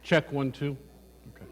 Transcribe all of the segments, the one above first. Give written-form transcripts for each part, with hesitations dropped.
Check 1, 2. Okay.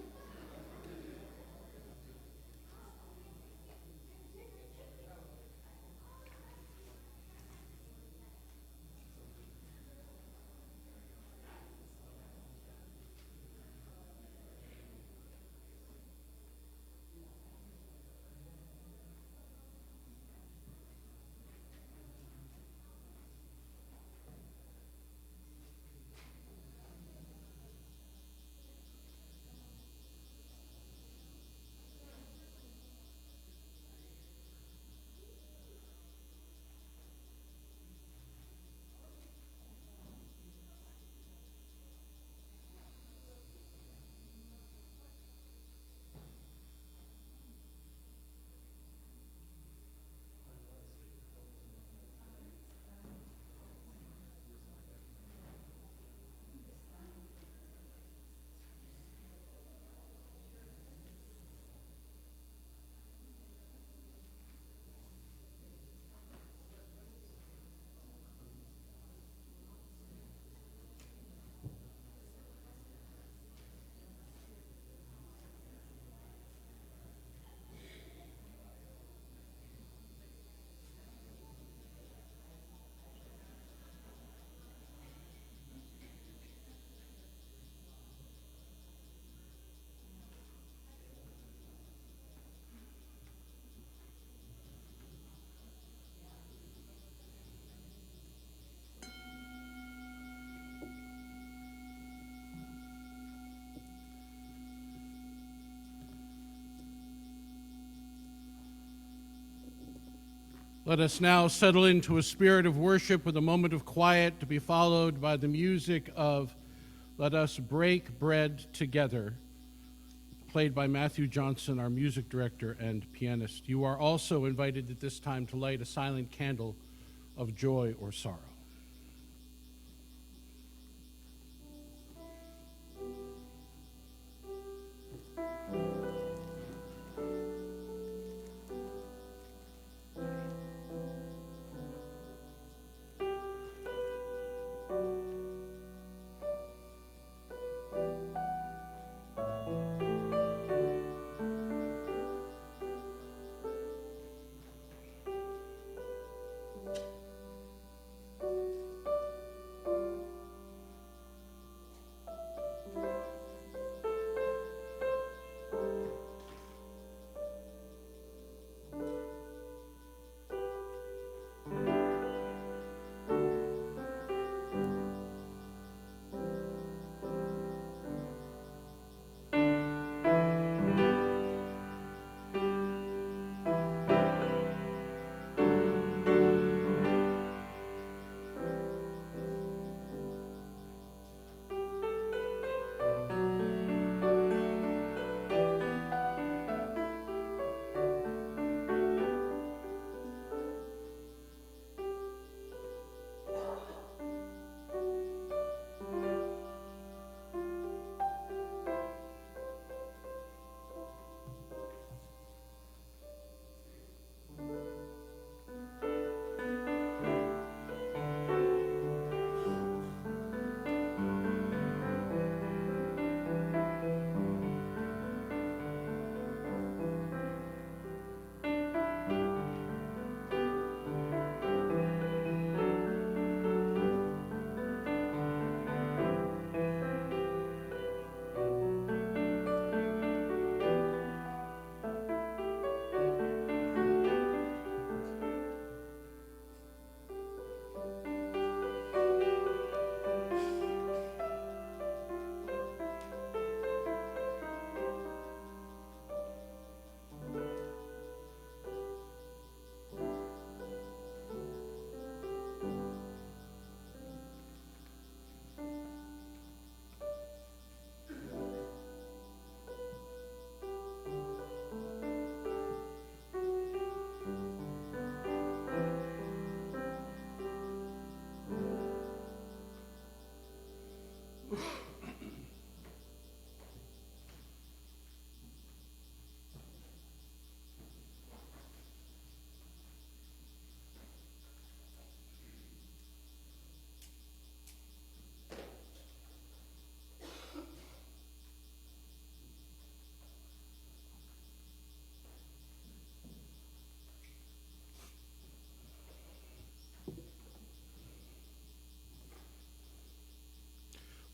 Let us now settle into a spirit of worship with a moment of quiet to be followed by the music of Let Us Break Bread Together, played by Matthew Johnson, our music director and pianist. You are also invited at this time to light a silent candle of joy or sorrow.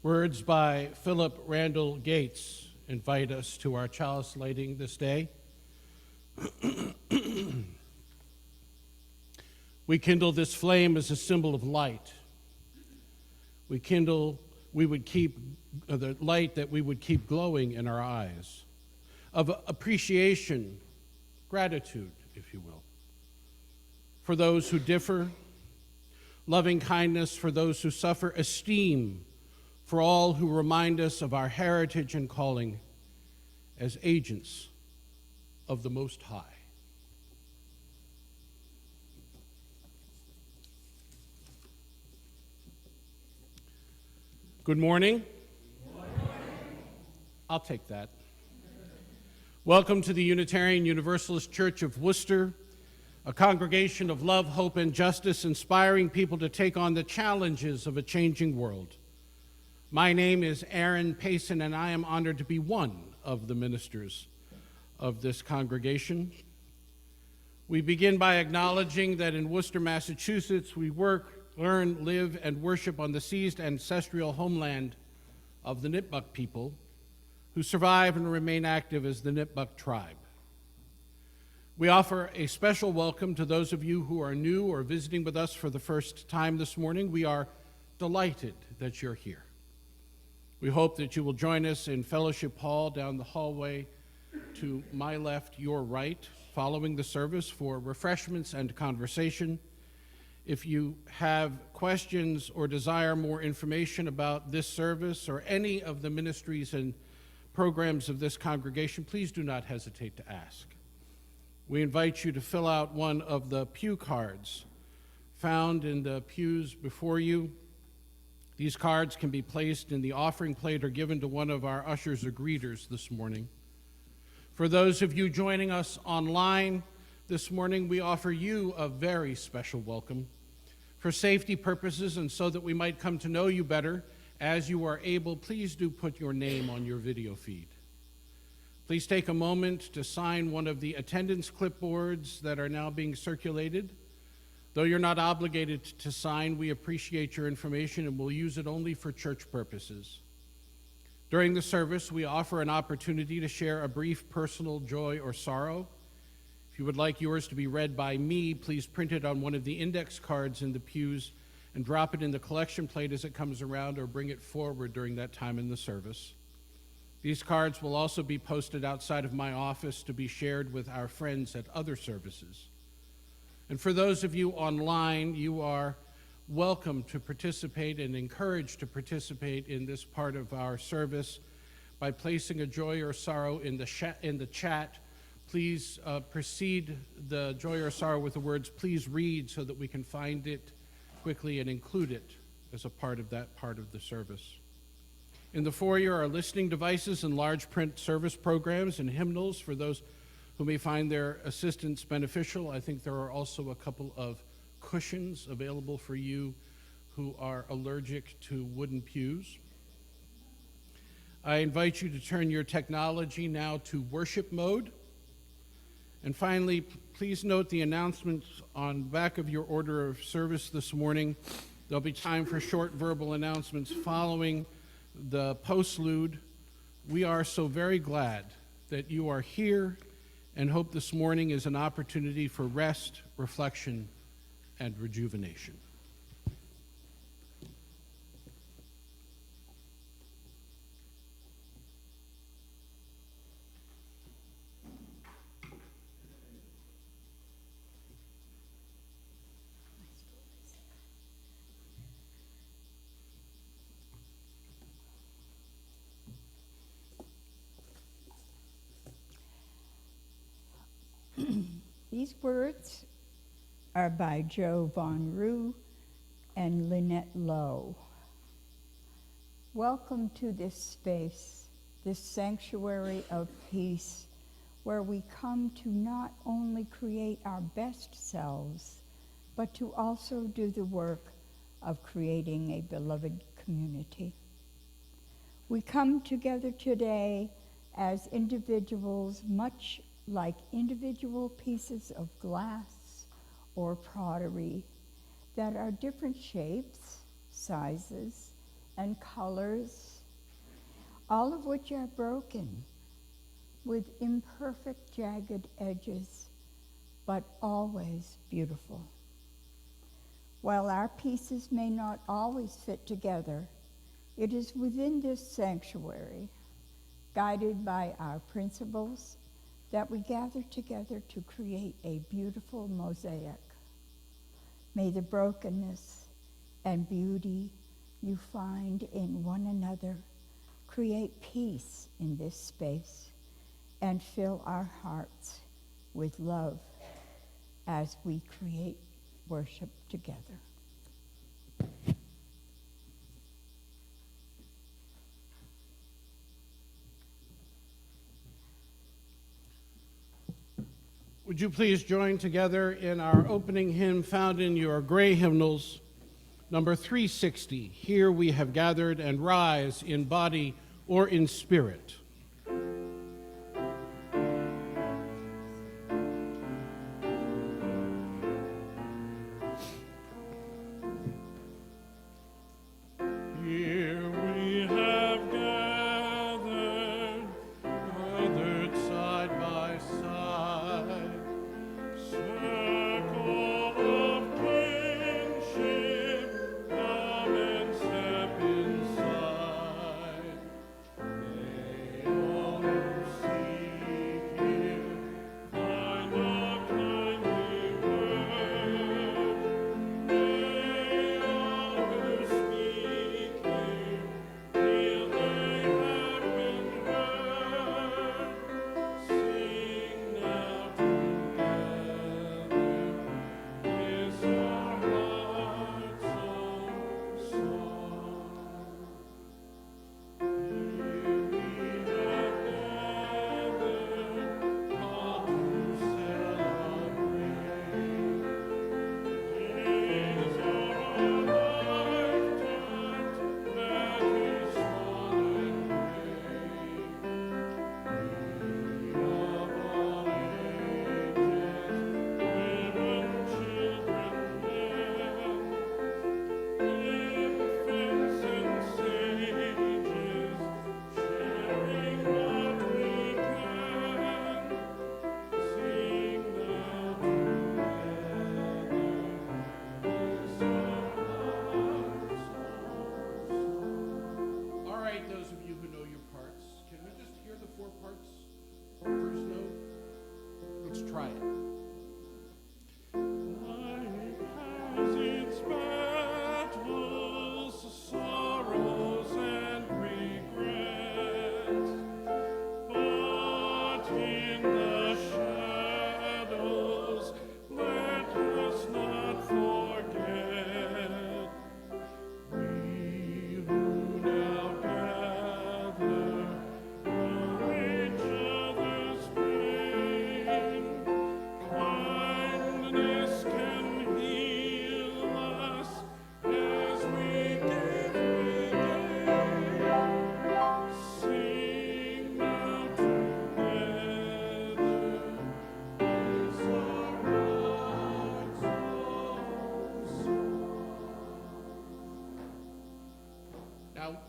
Words by Philip Randall Gates invite us to our chalice lighting this day. We kindle this flame as a symbol of light. We would keep the light that we would keep glowing in our eyes, of appreciation, gratitude, if you will, for those who differ, loving kindness for those who suffer, esteem for all who remind us of our heritage and calling as agents of the Most High. Good morning. Good morning. I'll take that. Welcome to the Unitarian Universalist Church of Worcester, a congregation of love, hope, and justice, inspiring people to take on the challenges of a changing world. My name is Aaron Payson, and I am honored to be one of the ministers of this congregation. We begin by acknowledging that in Worcester, Massachusetts, we work, learn, live, and worship on the seized ancestral homeland of the Nipmuc people, who survive and remain active as the Nipmuc tribe. We offer a special welcome to those of you who are new or visiting with us for the first time this morning. We are delighted that you're here. We hope that you will join us in Fellowship Hall down the hallway to my left, your right, following the service for refreshments and conversation. If you have questions or desire more information about this service or any of the ministries and programs of this congregation, please do not hesitate to ask. We invite you to fill out one of the pew cards found in the pews before you. These cards can be placed in the offering plate or given to one of our ushers or greeters this morning. For those of you joining us online this morning, we offer you a very special welcome. For safety purposes and so that we might come to know you better, as you are able, please do put your name on your video feed. Please take a moment to sign one of the attendance clipboards that are now being circulated. Though you're not obligated to sign, we appreciate your information and will use it only for church purposes. During the service, we offer an opportunity to share a brief personal joy or sorrow. If you would like yours to be read by me, please print it on one of the index cards in the pews and drop it in the collection plate as it comes around, or bring it forward during that time in the service. These cards will also be posted outside of my office to be shared with our friends at other services. And for those of you online, you are welcome to participate and encouraged to participate in this part of our service by placing a joy or sorrow in the chat. Please precede the joy or sorrow with the words, "Please read," so that we can find it quickly and include it as a part of that part of the service. In the foyer are listening devices and large print service programs and hymnals for those who may find their assistance beneficial. I think there are also a couple of cushions available for you who are allergic to wooden pews. I invite you to turn your technology now to worship mode. And finally, please note the announcements on the back of your order of service this morning. There'll be time for short verbal announcements following the postlude. We are so very glad that you are here and hope this morning is an opportunity for rest, reflection, and rejuvenation. These words are by Joe Von Rue and Lynette Lowe. Welcome to this space, this sanctuary of peace, where we come to not only create our best selves, but to also do the work of creating a beloved community. We come together today as individuals, much like individual pieces of glass or pottery that are different shapes, sizes, and colors, all of which are broken with imperfect, jagged edges, but always beautiful. While our pieces may not always fit together, it is within this sanctuary, guided by our principles, that we gather together to create a beautiful mosaic. May the brokenness and beauty you find in one another create peace in this space and fill our hearts with love as we create worship together. Would you please join together in our opening hymn found in your gray hymnals, number 360, Here We Have Gathered and Rise in Body or in Spirit.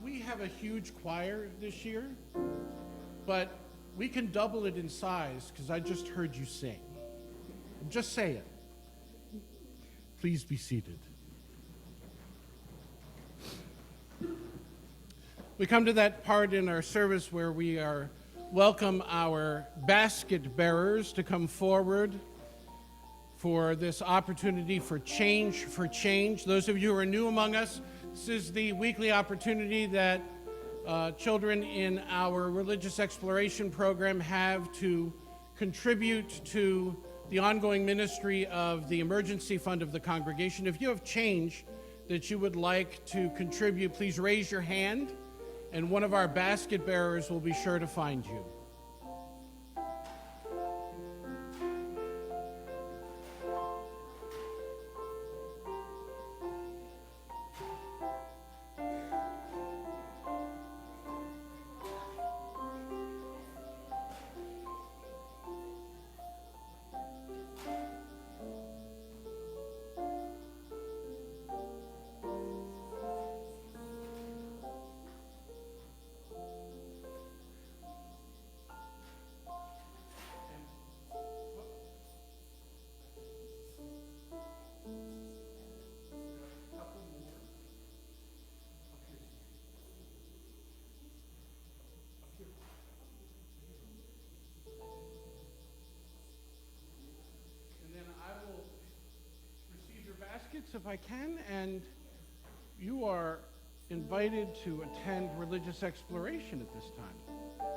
We have a huge choir this year, but we can double it in size because I just heard you sing. I'm just saying. Please be seated. We come to that part in our service where we welcome our basket bearers to come forward for this opportunity for change for change. Those of you who are new among us, this is the weekly opportunity that children in our religious exploration program have to contribute to the ongoing ministry of the emergency fund of the congregation. If you have change that you would like to contribute, please raise your hand, and one of our basket bearers will be sure to find you. if I can, and you are invited to attend religious exploration at this time.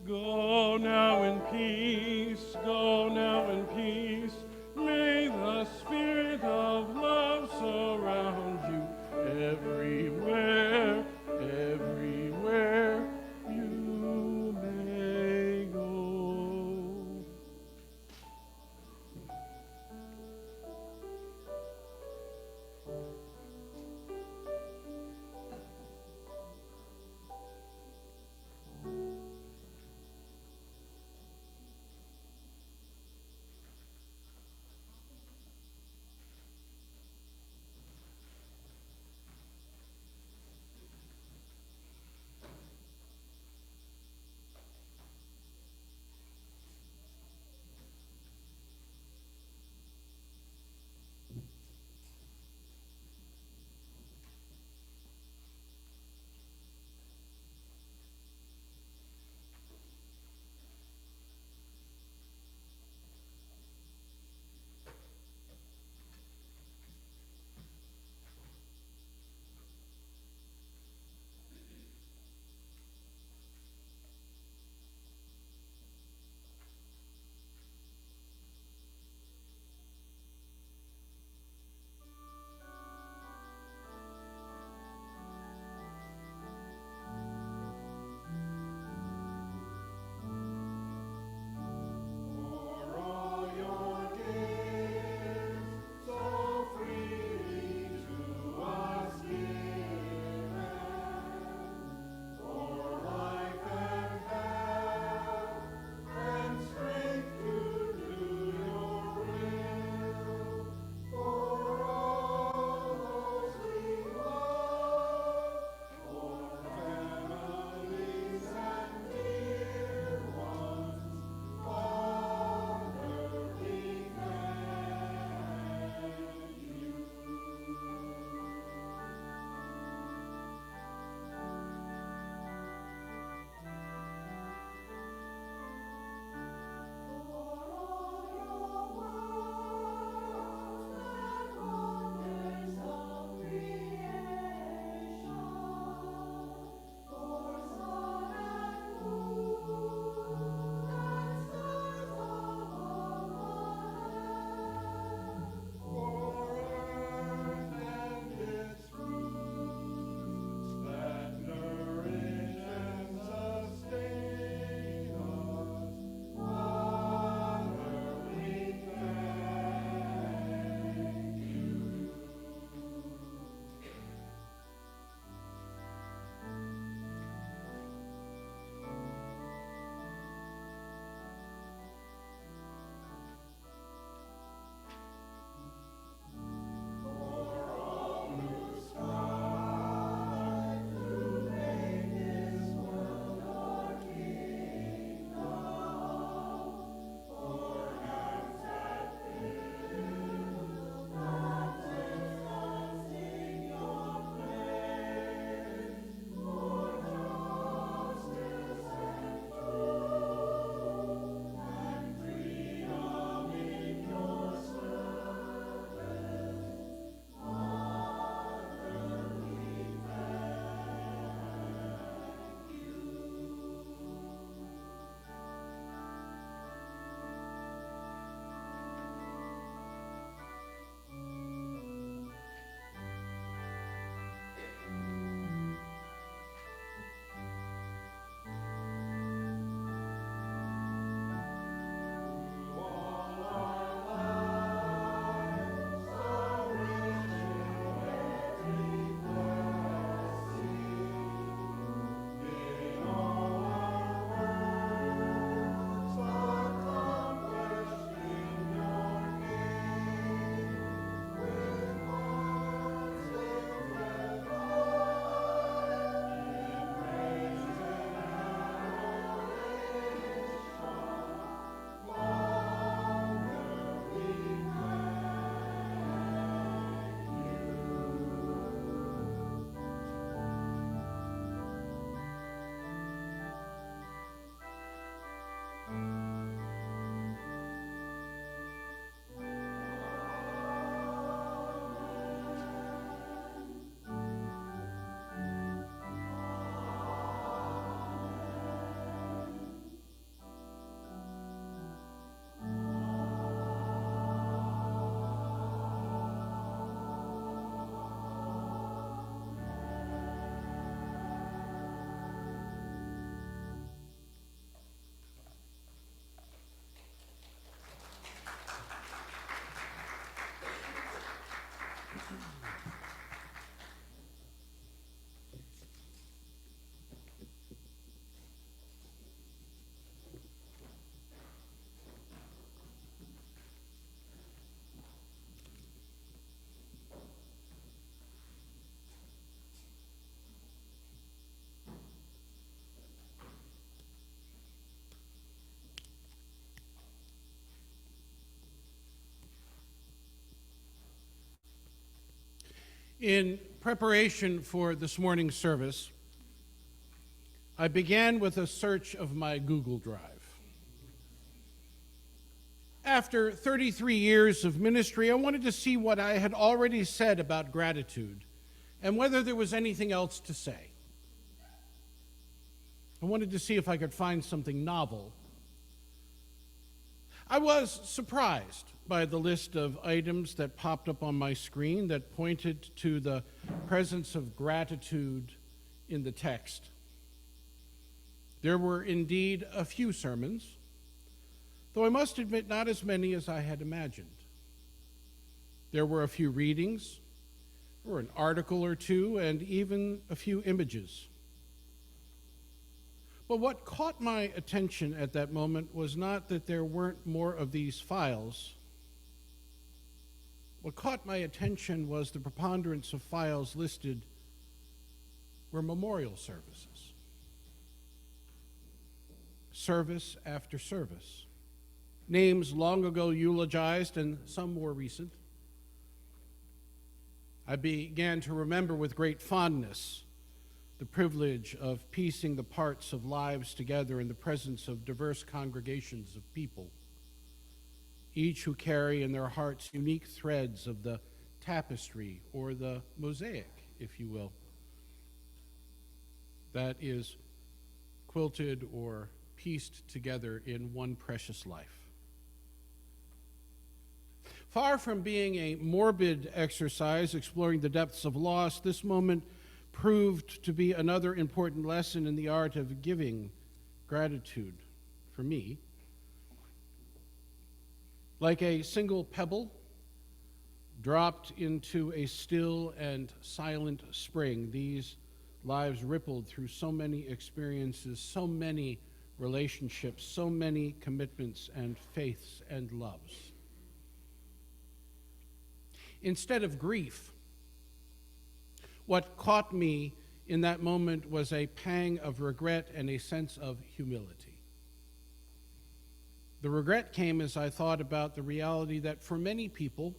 Go now in peace, go now in peace. May the spirit of love surround you everywhere, everywhere you may go. In preparation for this morning's service, I began with a search of my Google Drive. After 33 years of ministry, I wanted to see what I had already said about gratitude and whether there was anything else to say. I wanted to see if I could find something novel. I was surprised by the list of items that popped up on my screen that pointed to the presence of gratitude in the text. There were indeed a few sermons, though I must admit not as many as I had imagined. There were a few readings, or an article or two, and even a few images. But what caught my attention at that moment was not that there weren't more of these files. What caught my attention was the preponderance of files listed were memorial services. Service after service. Names long ago eulogized and some more recent. I began to remember with great fondness the privilege of piecing the parts of lives together in the presence of diverse congregations of people, each who carry in their hearts unique threads of the tapestry or the mosaic, if you will, that is quilted or pieced together in one precious life. Far from being a morbid exercise exploring the depths of loss, this moment proved to be another important lesson in the art of giving gratitude for me. Like a single pebble dropped into a still and silent spring, these lives rippled through so many experiences, so many relationships, so many commitments and faiths and loves. Instead of grief, what caught me in that moment was a pang of regret and a sense of humility. The regret came as I thought about the reality that for many people,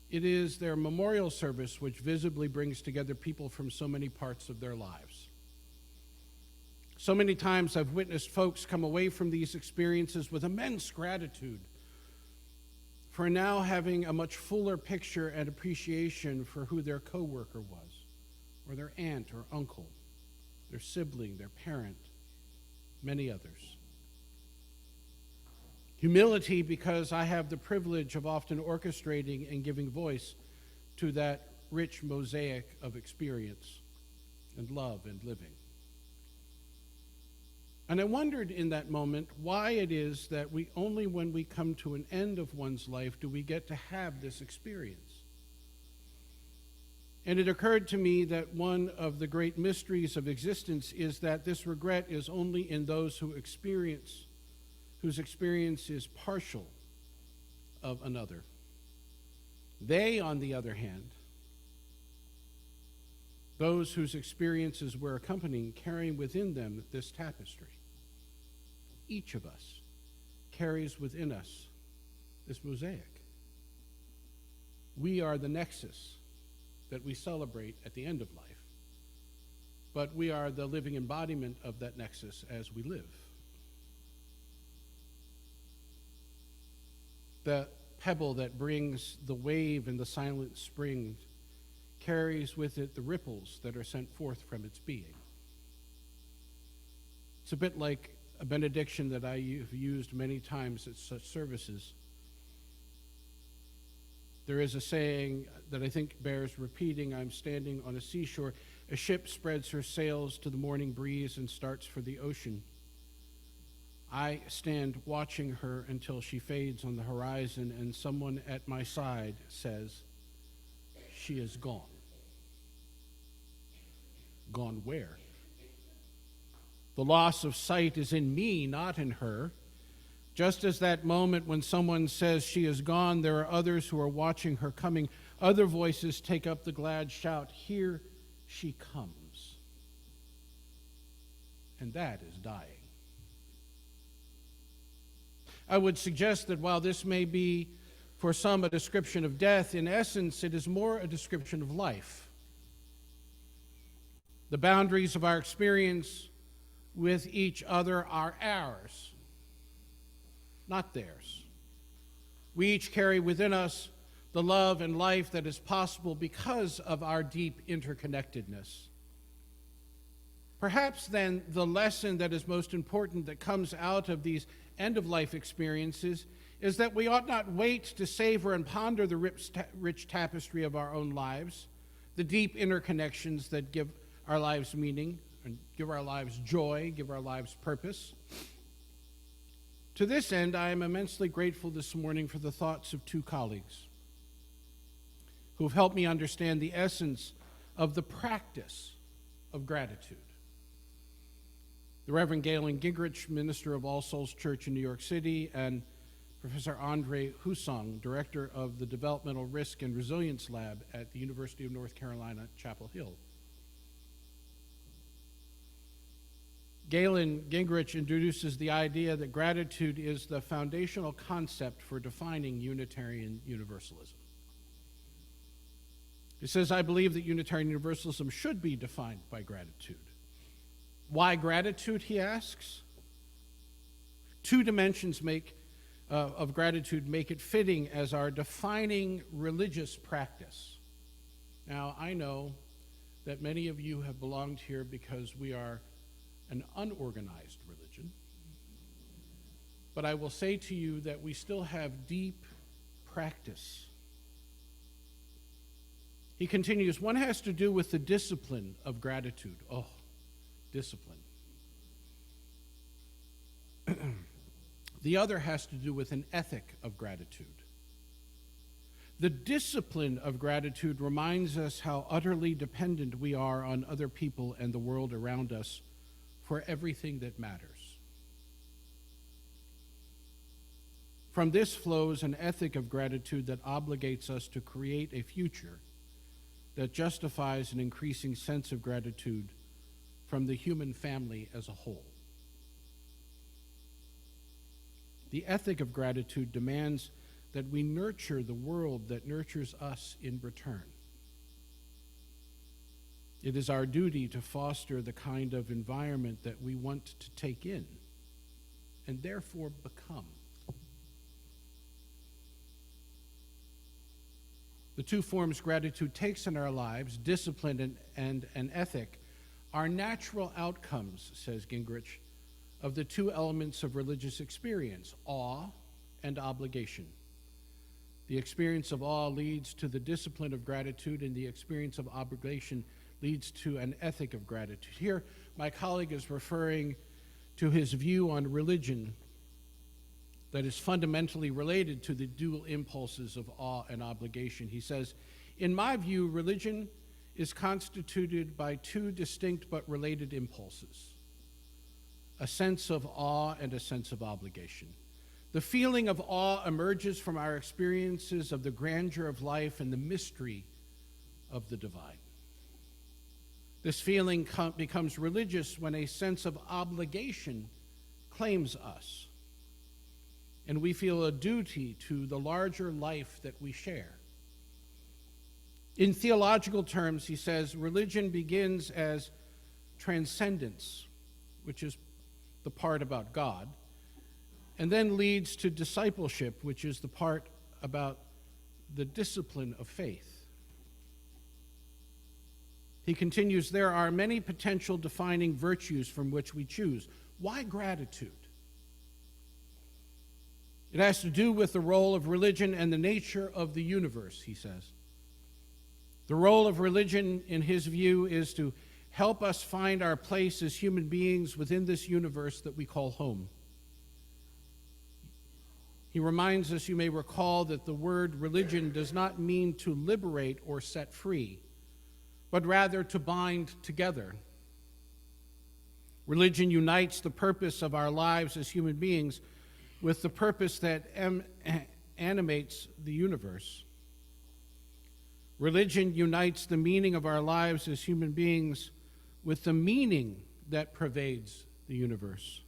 it is their memorial service which visibly brings together people from so many parts of their lives. So many times I've witnessed folks come away from these experiences with immense gratitude for now having a much fuller picture and appreciation for who their coworker was, or their aunt or uncle, their sibling, their parent, many others. Humility because I have the privilege of often orchestrating and giving voice to that rich mosaic of experience and love and living. And I wondered in that moment why it is that we only when we come to an end of one's life do we get to have this experience. And it occurred to me that one of the great mysteries of existence is that this regret is only in those whose experience is partial of another. They, on the other hand, those whose experiences were accompanying, carrying within them this tapestry. Each of us carries within us this mosaic. We are the nexus that we celebrate at the end of life, but we are the living embodiment of that nexus as we live. The pebble that brings the wave in the silent spring carries with it the ripples that are sent forth from its being. It's a bit like a benediction that I have used many times at such services. There is a saying that I think bears repeating. I'm standing on a seashore. A ship spreads her sails to the morning breeze and starts for the ocean. I stand watching her until she fades on the horizon, and someone at my side says, "She is gone." Gone where? The loss of sight is in me, not in her. Just as that moment when someone says she is gone, there are others who are watching her coming. Other voices take up the glad shout, "Here she comes." And that is dying. I would suggest that while this may be for some a description of death, in essence, it is more a description of life. The boundaries of our experience with each other are ours, not theirs. We each carry within us the love and life that is possible because of our deep interconnectedness. Perhaps then the lesson that is most important that comes out of these end-of-life experiences is that we ought not wait to savor and ponder the rich tapestry of our own lives, the deep interconnections that give our lives meaning, and give our lives joy, give our lives purpose. To this end, I am immensely grateful this morning for the thoughts of two colleagues who have helped me understand the essence of the practice of gratitude. The Reverend Galen Gingrich, minister of All Souls Church in New York City, and Professor Andre Husong, director of the Developmental Risk and Resilience Lab at the University of North Carolina, Chapel Hill. Galen Gingrich introduces the idea that gratitude is the foundational concept for defining Unitarian Universalism. He says, I believe that Unitarian Universalism should be defined by gratitude. Why gratitude, he asks? Two dimensions of gratitude make it fitting as our defining religious practice. Now, I know that many of you have belonged here because we are an unorganized religion, but I will say to you that we still have deep practice. He continues, one has to do with the discipline of gratitude. Oh, discipline. The other has to do with an ethic of gratitude. The discipline of gratitude reminds us how utterly dependent we are on other people and the world around us for everything that matters. From this flows an ethic of gratitude that obligates us to create a future that justifies an increasing sense of gratitude from the human family as a whole. The ethic of gratitude demands that we nurture the world that nurtures us in return. It is our duty to foster the kind of environment that we want to take in and therefore become. The two forms gratitude takes in our lives, discipline and an ethic, are natural outcomes, says Gingrich, of the two elements of religious experience, awe and obligation. The experience of awe leads to the discipline of gratitude, and the experience of obligation leads to an ethic of gratitude. Here, my colleague is referring to his view on religion that is fundamentally related to the dual impulses of awe and obligation. He says, in my view, religion is constituted by two distinct but related impulses, a sense of awe and a sense of obligation. The feeling of awe emerges from our experiences of the grandeur of life and the mystery of the divine. This feeling becomes religious when a sense of obligation claims us, and we feel a duty to the larger life that we share. In theological terms, he says, religion begins as transcendence, which is the part about God, and then leads to discipleship, which is the part about the discipline of faith. He continues, there are many potential defining virtues from which we choose. Why gratitude? It has to do with the role of religion and the nature of the universe, he says. The role of religion, in his view, is to help us find our place as human beings within this universe that we call home. He reminds us, you may recall, that the word religion does not mean to liberate or set free, but rather to bind together. Religion unites the purpose of our lives as human beings with the purpose that animates the universe. Religion unites the meaning of our lives as human beings with the meaning that pervades the universe.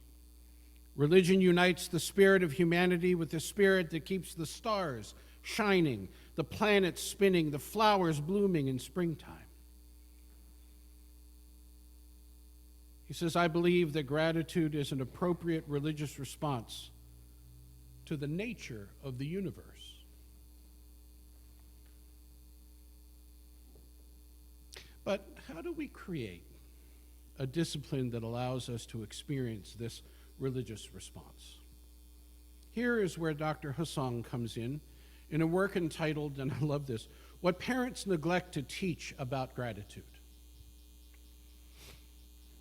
Religion unites the spirit of humanity with the spirit that keeps the stars shining, the planets spinning, the flowers blooming in springtime. He says, I believe that gratitude is an appropriate religious response to the nature of the universe. But how do we create a discipline that allows us to experience this religious response? Here is where Dr. Hussong comes in a work entitled, and I love this, What Parents Neglect to Teach About Gratitude.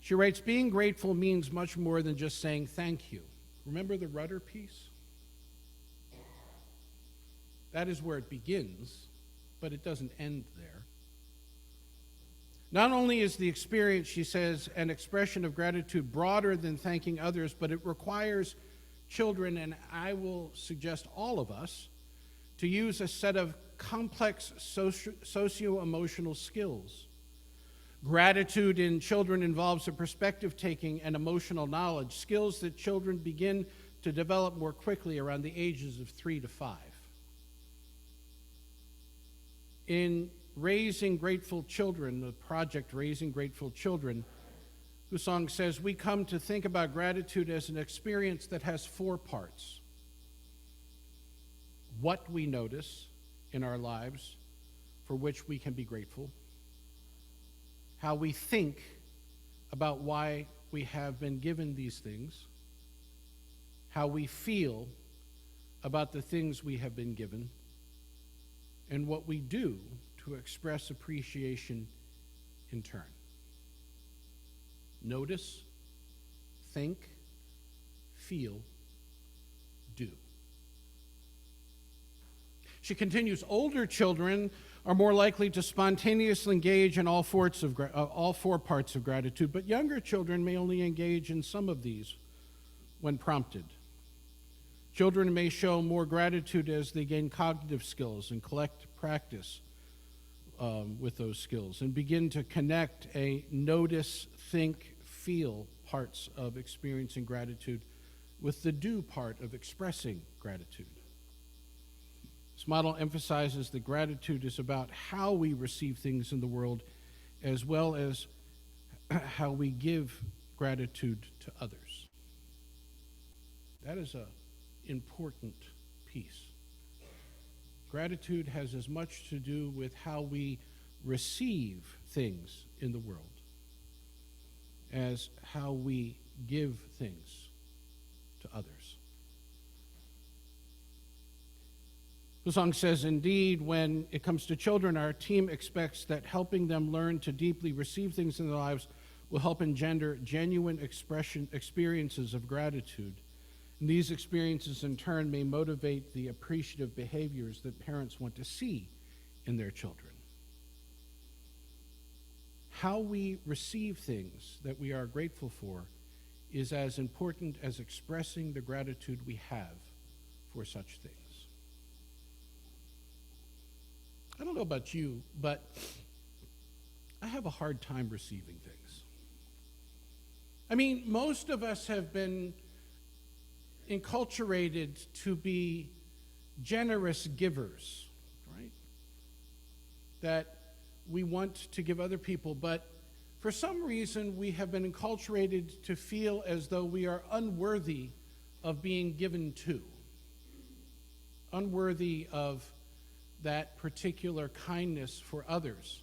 She writes, being grateful means much more than just saying thank you. Remember the rudder piece? That is where it begins, but it doesn't end there. Not only is the experience, she says, an expression of gratitude broader than thanking others, but it requires children, and I will suggest all of us, to use a set of complex socio-emotional skills. Gratitude in children involves a perspective-taking and emotional knowledge, skills that children begin to develop more quickly around the ages of 3 to 5. In Raising Grateful Children, the project Raising Grateful Children, Hussong says, we come to think about gratitude as an experience that has 4 parts. What we notice in our lives for which we can be grateful, how we think about why we have been given these things, how we feel about the things we have been given, and what we do to express appreciation in turn. Notice, think, feel, do. She continues, older children are more likely to spontaneously engage in all 4 parts of gratitude, but younger children may only engage in some of these when prompted. Children may show more gratitude as they gain cognitive skills and collect practice with those skills and begin to connect a notice, think, feel parts of experiencing gratitude with the do part of expressing gratitude. This model emphasizes that gratitude is about how we receive things in the world as well as how we give gratitude to others. That is an important piece. Gratitude has as much to do with how we receive things in the world as how we give things to others. Hussong says, indeed, when it comes to children, our team expects that helping them learn to deeply receive things in their lives will help engender genuine experiences of gratitude. And these experiences, in turn, may motivate the appreciative behaviors that parents want to see in their children. How we receive things that we are grateful for is as important as expressing the gratitude we have for such things. I don't know about you, but I have a hard time receiving things. I mean, most of us have been enculturated to be generous givers, right? That we want to give other people, but for some reason we have been enculturated to feel as though we are unworthy of being given to, unworthy of that particular kindness for others.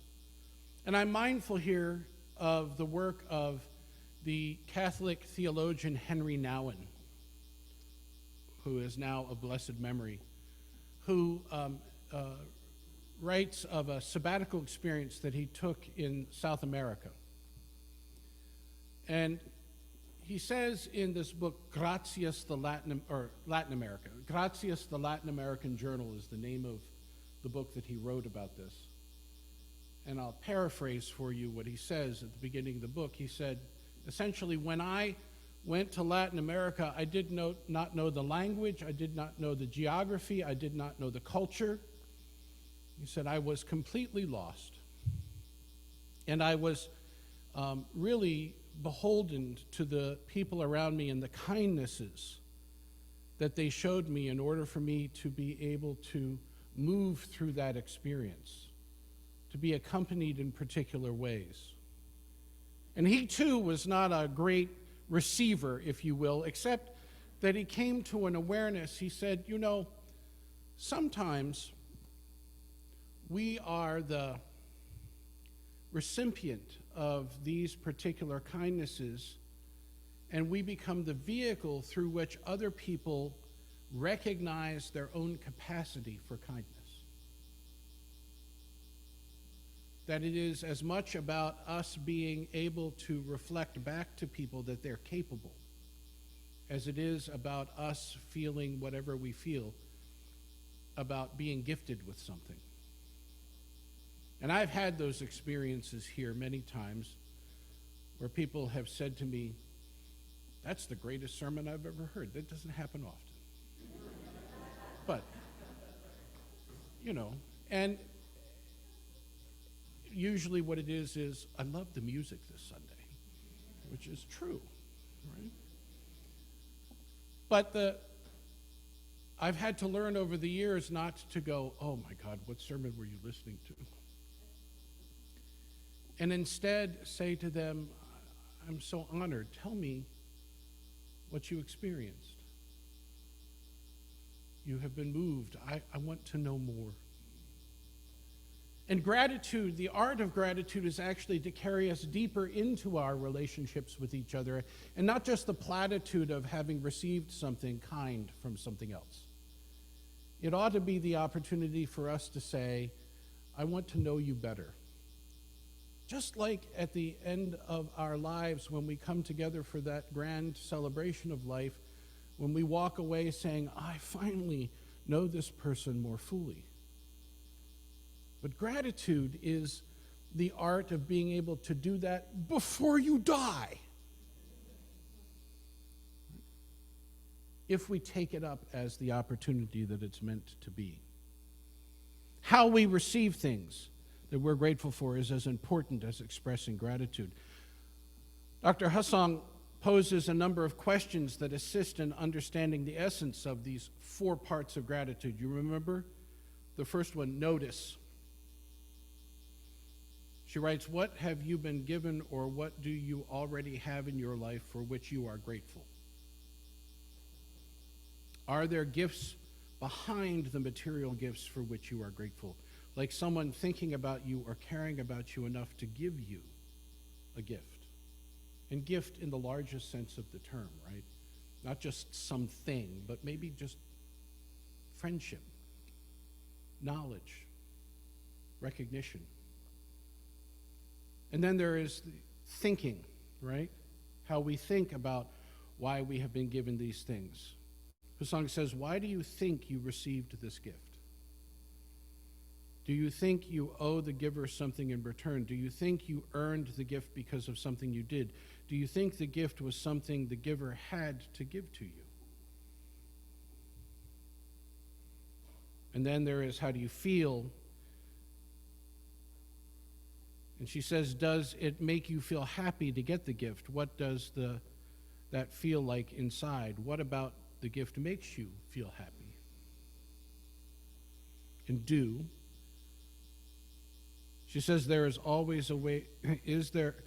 And I'm mindful here of the work of the Catholic theologian Henry Nouwen, who is now of blessed memory, who writes of a sabbatical experience that he took in South America. And he says in this book, Gracias the Latin America. Gracias the Latin American Journal is the name of the book that he wrote about this. And I'll paraphrase for you what he says at the beginning of the book. He said, essentially, when I went to Latin America, I did not know the language, I did not know the geography, I did not know the culture. He said, I was completely lost. And I was really beholden to the people around me and the kindnesses that they showed me in order for me to be able to move through that experience, to be accompanied in particular ways. And he too was not a great receiver, if you will, except that he came to an awareness. He said, you know, sometimes we are the recipient of these particular kindnesses, and we become the vehicle through which other people recognize their own capacity for kindness. That it is as much about us being able to reflect back to people that they're capable as it is about us feeling whatever we feel about being gifted with something. And I've had those experiences here many times where people have said to me, "That's the greatest sermon I've ever heard." That doesn't happen often. But, you know, and usually what it is, I love the music this Sunday, which is true, right? But I've had to learn over the years not to go, "Oh my God, what sermon were you listening to?" And instead say to them, "I'm so honored. Tell me what you experienced. You have been moved. I want to know more." And gratitude, the art of gratitude, is actually to carry us deeper into our relationships with each other, and not just the platitude of having received something kind from something else. It ought to be the opportunity for us to say, "I want to know you better." Just like at the end of our lives, when we come together for that grand celebration of life, when we walk away saying, "I finally know this person more fully." But gratitude is the art of being able to do that before you die, if we take it up as the opportunity that it's meant to be. How we receive things that we're grateful for is as important as expressing gratitude. Dr. Hussong poses a number of questions that assist in understanding the essence of these 4 parts of gratitude. You remember? The first one, notice. She writes, "What have you been given, or what do you already have in your life for which you are grateful? Are there gifts behind the material gifts for which you are grateful? Like someone thinking about you or caring about you enough to give you a gift." And gift in the largest sense of the term, right? Not just something, but maybe just friendship, knowledge, recognition. And then there is the thinking, right? How we think about why we have been given these things. Hussong says, "Why do you think you received this gift? Do you think you owe the giver something in return? Do you think you earned the gift because of something you did? Do you think the gift was something the giver had to give to you?" And then there is, how do you feel? And she says, does it make you feel happy to get the gift? What does that feel like inside? What about the gift makes you feel happy? And do. She says there is always a way. Is there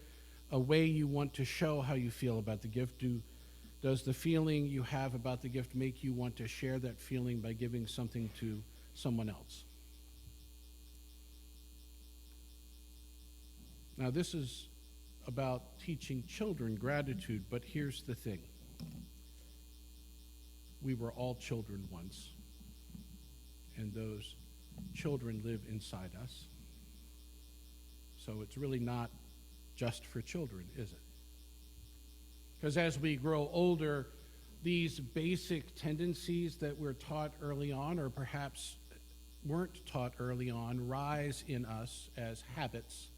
a way you want to show how you feel about the gift? Does the feeling you have about the gift make you want to share that feeling by giving something to someone else? Now, this is about teaching children gratitude, but here's the thing. We were all children once, and those children live inside us. So it's really not just for children, is it? Because as we grow older, these basic tendencies that we're taught early on, or perhaps weren't taught early on, rise in us as habits,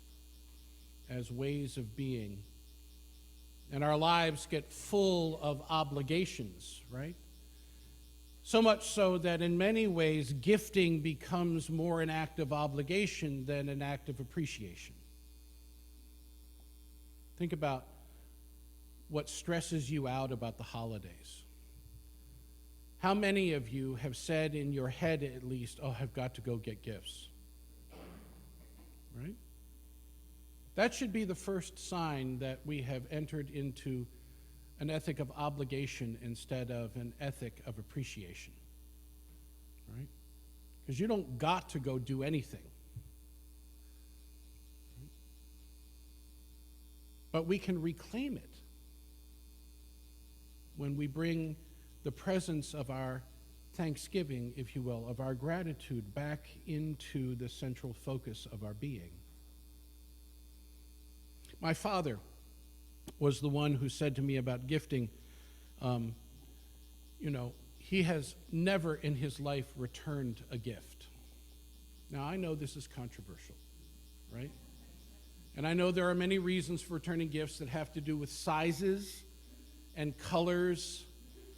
as ways of being. And our lives get full of obligations, right? So much so that in many ways, gifting becomes more an act of obligation than an act of appreciation. Think about what stresses you out about the holidays. How many of you have said in your head at least, oh, I've got to go get gifts? Right? That should be the first sign that we have entered into an ethic of obligation instead of an ethic of appreciation. Right? Because you don't got to go do anything. But we can reclaim it when we bring the presence of our thanksgiving, if you will, of our gratitude back into the central focus of our being. My father was the one who said to me about gifting, he has never in his life returned a gift. Now, I know this is controversial, right? And I know there are many reasons for returning gifts that have to do with sizes and colors,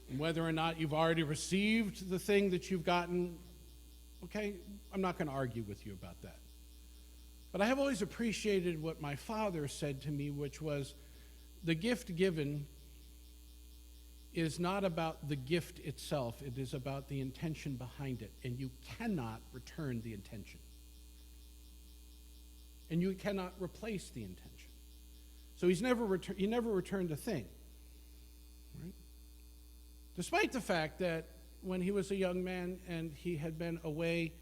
and whether or not you've already received the thing that you've gotten. Okay, I'm not going to argue with you about that. But I have always appreciated what my father said to me, which was, the gift given is not about the gift itself, it is about the intention behind it, and you cannot return the intention. And you cannot replace the intention. So he never returned a thing. Right? Despite the fact that when he was a young man and he had been away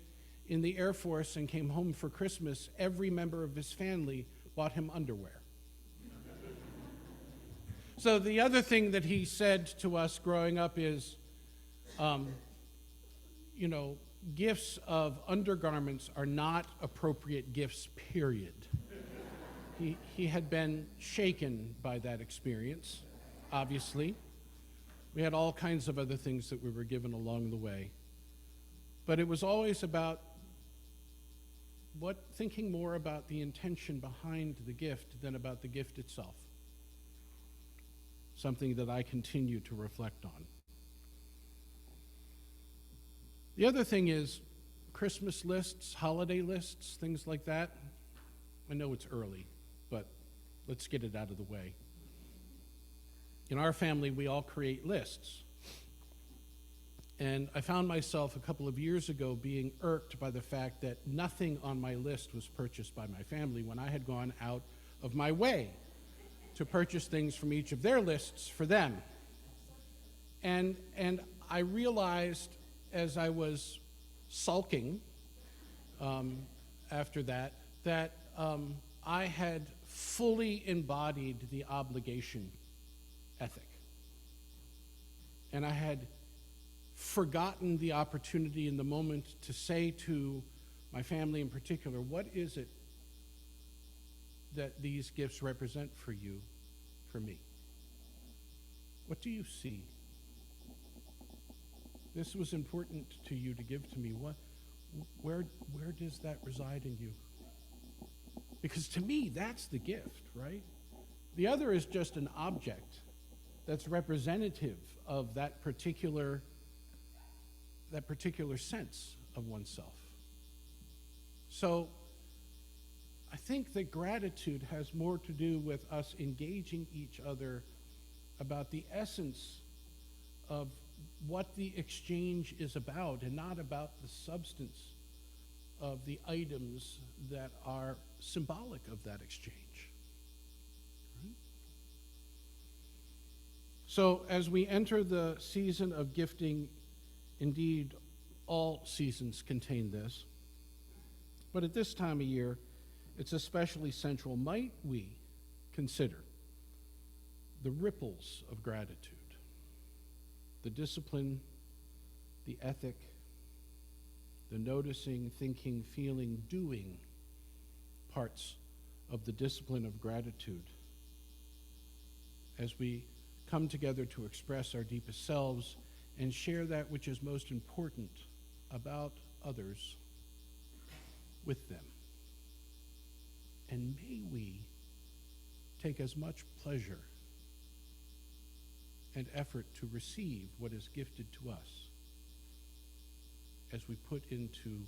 in the Air Force and came home for Christmas, every member of his family bought him underwear. So the other thing that he said to us growing up is, gifts of undergarments are not appropriate gifts, period. He had been shaken by that experience, obviously. We had all kinds of other things that we were given along the way. But it was always about thinking more about the intention behind the gift than about the gift itself. Something that I continue to reflect on. The other thing is Christmas lists, holiday lists, things like that. I know it's early, but let's get it out of the way. In our family, we all create lists. And I found myself a couple of years ago being irked by the fact that nothing on my list was purchased by my family when I had gone out of my way to purchase things from each of their lists for them. And I realized as I was sulking after that I had fully embodied the obligation ethic. And I had forgotten the opportunity in the moment to say to my family in particular, what is it that these gifts represent for you, for me? What do you see? This was important to you to give to me. Where does that reside in you? Because to me, that's the gift, right? The other is just an object that's representative of that particular sense of oneself. So I think that gratitude has more to do with us engaging each other about the essence of what the exchange is about, and not about the substance of the items that are symbolic of that exchange. Right? So as we enter the season of gifting, indeed, all seasons contain this, but at this time of year, it's especially central. Might we consider the ripples of gratitude, the discipline, the ethic, the noticing, thinking, feeling, doing parts of the discipline of gratitude as we come together to express our deepest selves and share that which is most important about others with them. And may we take as much pleasure and effort to receive what is gifted to us as we put into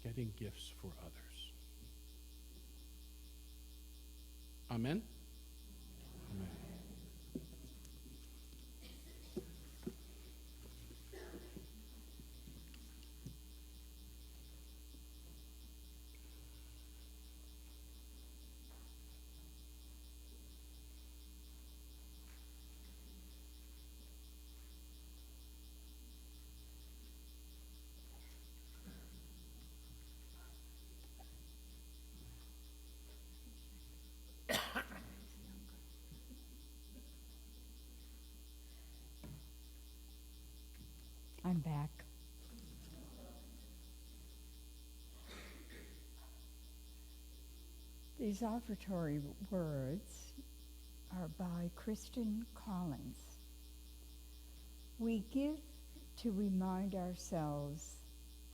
getting gifts for others. Amen? Amen. I'm back. These offertory words are by Kristen Collins. We give to remind ourselves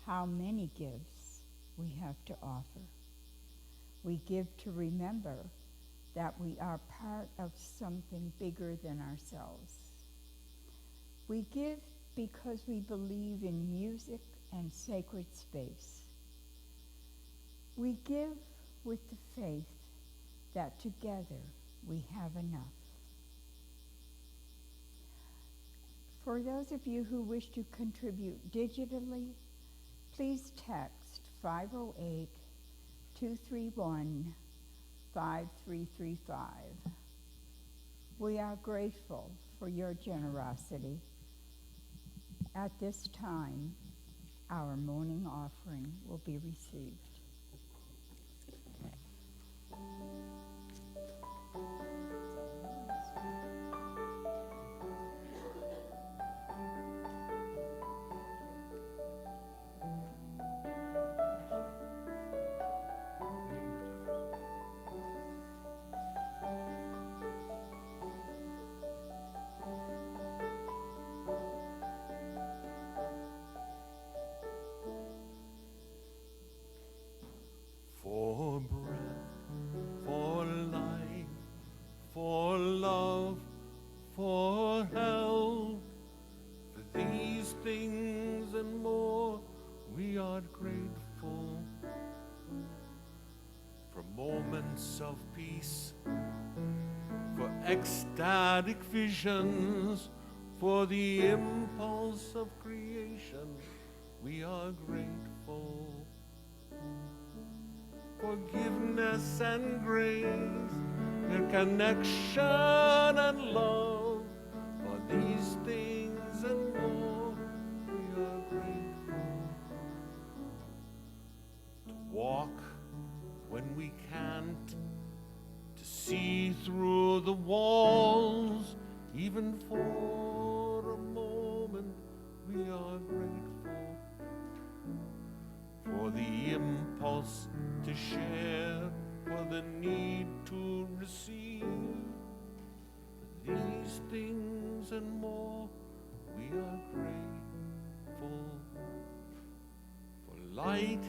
how many gifts we have to offer. We give to remember that we are part of something bigger than ourselves. We give because we believe in music and sacred space. We give with the faith that together we have enough. For those of you who wish to contribute digitally, please text 508-231-5335. We are grateful for your generosity. At this time, our morning offering will be received. For breath, for life, for love, for health, for these things and more, we are grateful. For moments of peace, for ecstatic visions, for the impulse of creation, we are grateful. Forgiveness and grace, and connection and love, for these things and more, we are grateful. To walk when we can't, to see through the walls, even for a moment, we are grateful. For the impulse to share, for the need to receive. For these things and more, we are grateful. For light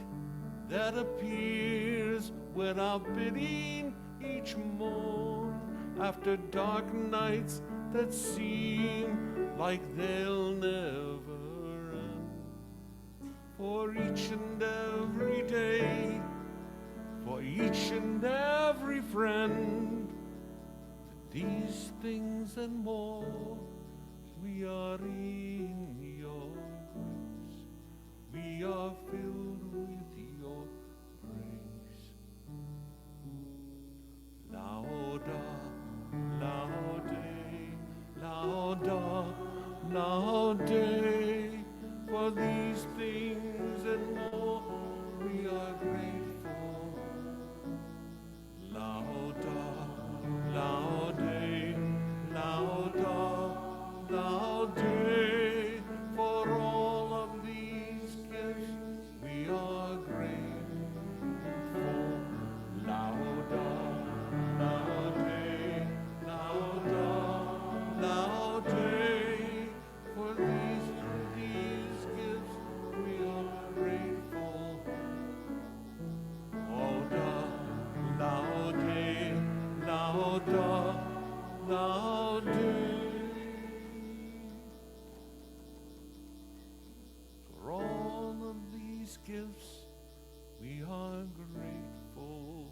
that appears without bidding each morn, after dark nights that seem like they'll never end. For each and every day, for each and every friend, for these things and more, we are in your grace. We are filled with your grace. Lauda, laude, lauda, laude, for these things and more, we are grateful. Lauda, laude, lauda, laude, for all of these gifts, we are grateful. Lauda, laude, lauda, laude, for these gifts, we are grateful. Lauda, laude, lauda, laude. For all of these gifts, we are grateful.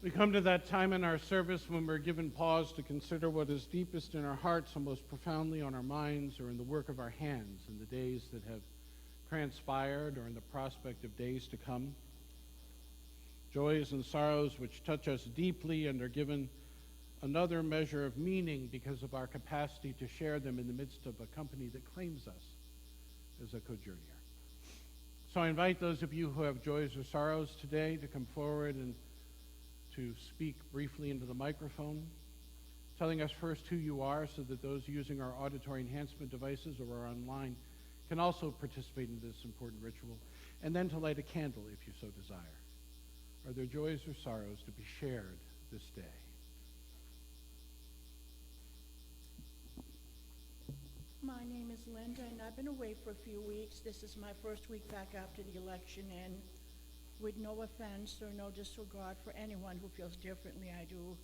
We come to that time in our service when we're given pause to consider what is deepest in our hearts and most profoundly on our minds, or in the work of our hands in the days that have transpired or in the prospect of days to come. Joys and sorrows which touch us deeply and are given another measure of meaning because of our capacity to share them in the midst of a company that claims us as a cojourner. So I invite those of you who have joys or sorrows today to come forward and to speak briefly into the microphone, telling us first who you are so that those using our auditory enhancement devices or are online can also participate in this important ritual, and then to light a candle if you so desire. Are there joys or sorrows to be shared this day? My name is Linda, and I've been away for a few weeks. This is my first week back after the election, and with no offense or no disregard for anyone who feels differently, I do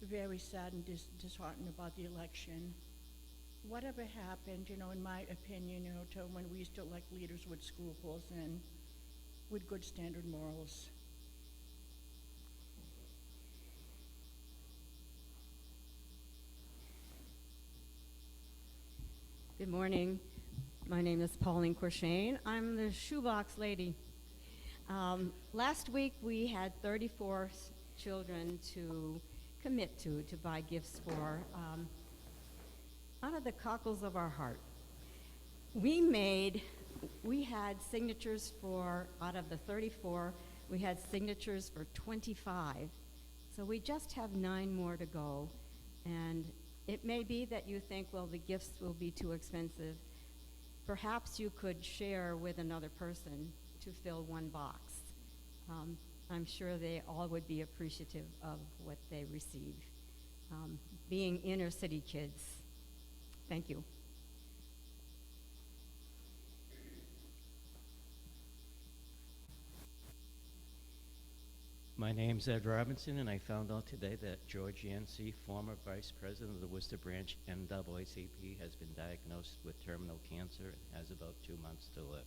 very sad and disheartened about the election. Whatever happened, in my opinion, to when we used to elect leaders with scruples and with good standard morals. Good morning. My name is Pauline Corshane. I'm the shoebox lady. Last week we had 34 children to commit to buy gifts for out of the cockles of our heart. We had signatures for, out of the 34, we had signatures for 25. So we just have 9 more to go. And it may be that you think, well, the gifts will be too expensive. Perhaps you could share with another person to fill one box. I'm sure they all would be appreciative of what they receive. Being inner city kids. Thank you. My name's Ed Robinson, and I found out today that George Yancey, former Vice President of the Worcester Branch NAACP, has been diagnosed with terminal cancer and has about 2 months to live.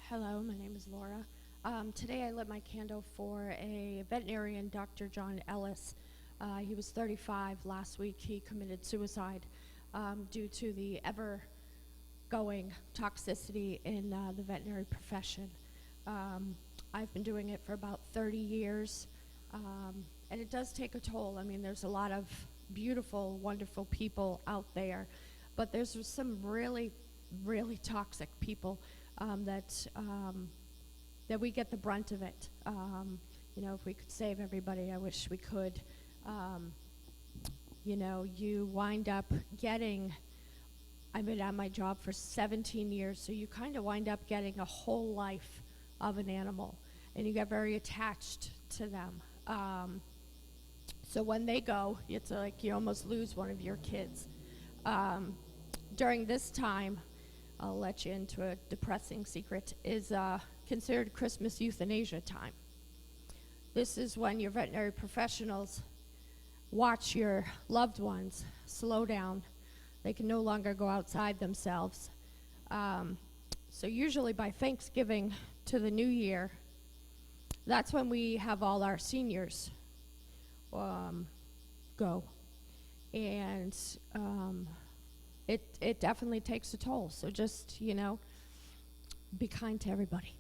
Hello, my name is Laura. Today I lit my candle for a veterinarian, Dr. John Ellis. He was 35 last week. He committed suicide due to the ever-going toxicity in the veterinary profession. I've been doing it for about 30 years, and it does take a toll. I mean, there's a lot of beautiful, wonderful people out there, but there's some really, really toxic people that we get the brunt of it. If we could save everybody, I wish we could. You wind up getting, I've been at my job for 17 years, so you kind of wind up getting a whole life of an animal, and you get very attached to them. So when they go, it's like you almost lose one of your kids. During this time, I'll let you into a depressing secret, is considered Christmas euthanasia time. This is when your veterinary professionals watch your loved ones slow down. They can no longer go outside themselves. So usually by Thanksgiving to the New Year, that's when we have all our seniors go. And it definitely takes a toll. So just, be kind to everybody.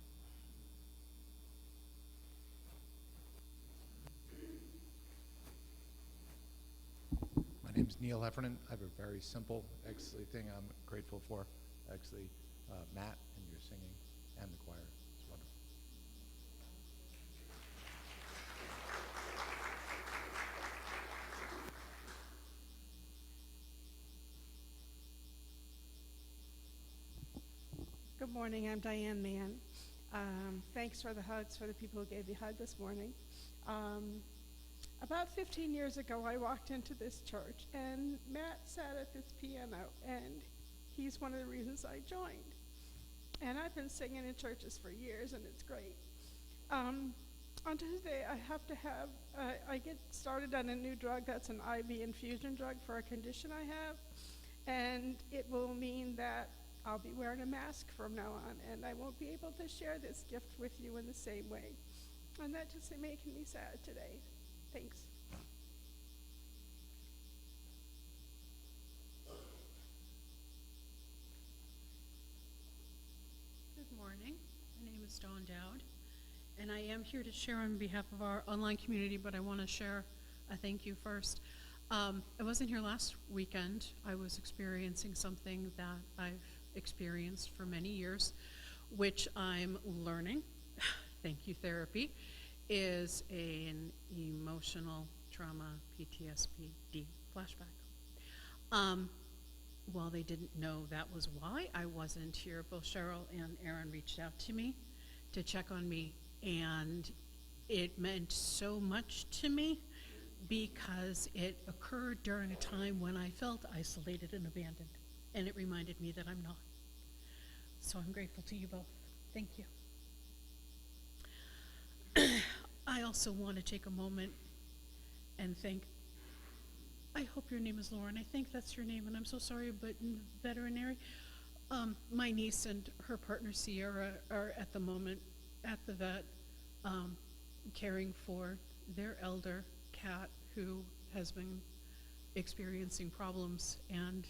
My name's Neil Heffernan. I have a very simple thing I'm grateful for. Matt and your singing and the choir. It's wonderful. Good morning, I'm Diane Mann. Thanks for the hugs for the people who gave me a hug this morning. About 15 years ago, I walked into this church, and Matt sat at this piano, and he's one of the reasons I joined. And I've been singing in churches for years, and it's great. On Tuesday, I get started on a new drug that's an IV infusion drug for a condition I have. And it will mean that I'll be wearing a mask from now on, and I won't be able to share this gift with you in the same way. And that just making me sad today. Thanks. Good morning. My name is Dawn Dowd, and I am here to share on behalf of our online community, but I want to share a thank you first. I wasn't here last weekend. I was experiencing something that I've experienced for many years, which I'm learning, thank you therapy, is an emotional trauma PTSD flashback. While they didn't know that was why I wasn't here, both Cheryl and Aaron reached out to me to check on me, and it meant so much to me because it occurred during a time when I felt isolated and abandoned, and it reminded me that I'm not. So I'm grateful to you both. Thank you. I also want to take a moment and thank, I hope your name is Lauren. I think that's your name, and I'm so sorry, but in veterinary, my niece and her partner Sierra are at the moment at the vet caring for their elder cat who has been experiencing problems and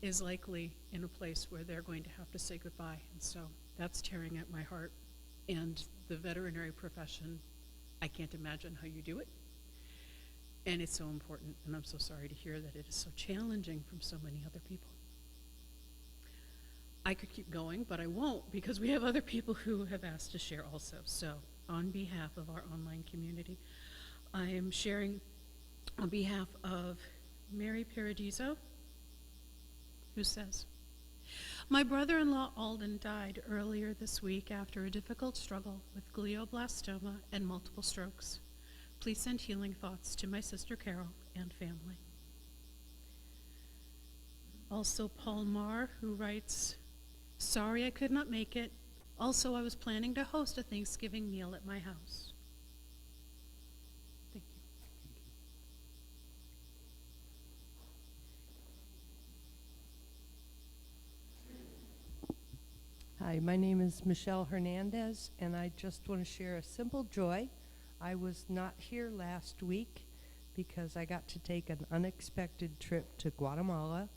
is likely in a place where they're going to have to say goodbye. And so that's tearing at my heart. And the veterinary profession, I can't imagine how you do it. And it's so important, and I'm so sorry to hear that it is so challenging from so many other people. I could keep going, but I won't because we have other people who have asked to share also. So on behalf of our online community, I am sharing on behalf of Mary Paradiso, who says, my brother-in-law Alden died earlier this week after a difficult struggle with glioblastoma and multiple strokes. Please send healing thoughts to my sister Carol and family. Also Paul Marr, who writes, sorry I could not make it. Also, I was planning to host a Thanksgiving meal at my house. Thank you. Hi, my name is Michelle Hernandez, and I just want to share a simple joy. I was not here last week because I got to take an unexpected trip to Guatemala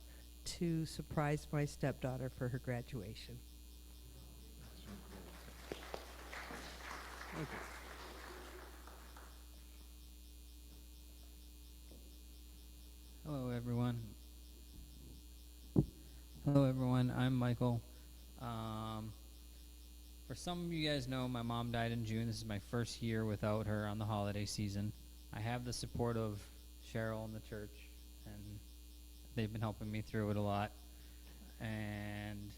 to surprise my stepdaughter for her graduation. Okay. Hello, everyone. Hello, everyone. I'm Michael. For some of you guys know, my mom died in June. This is my first year without her on the holiday season. I have the support of Cheryl and the church, and they've been helping me through it a lot. And